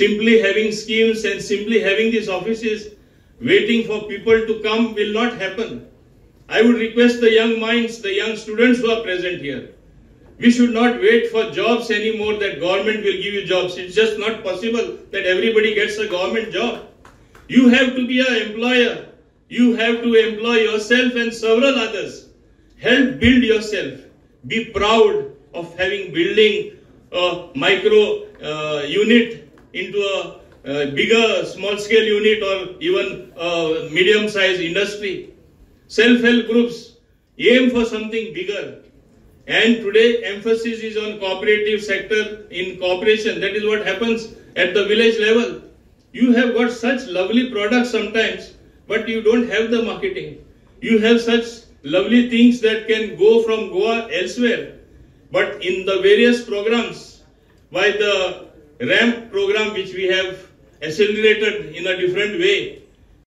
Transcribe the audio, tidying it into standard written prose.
simply having schemes and simply having these offices waiting for people to come will not happen. I would request the young minds, the young students who are present here, we should not wait for jobs anymore that government will give you jobs. It's just not possible that everybody gets a government job. You have to be an employer. You have to employ yourself and several others. Help build yourself. Be proud of having building a micro unit into a bigger small scale unit or even a medium sized industry. Self-help groups aim for something bigger. And today emphasis is on cooperative sector in cooperation. That is what happens at the village level. You have got such lovely products sometimes, but you don't have the marketing. You have such lovely things that can go from Goa elsewhere. But in the various programs, by the RAMP program which we have accelerated in a different way,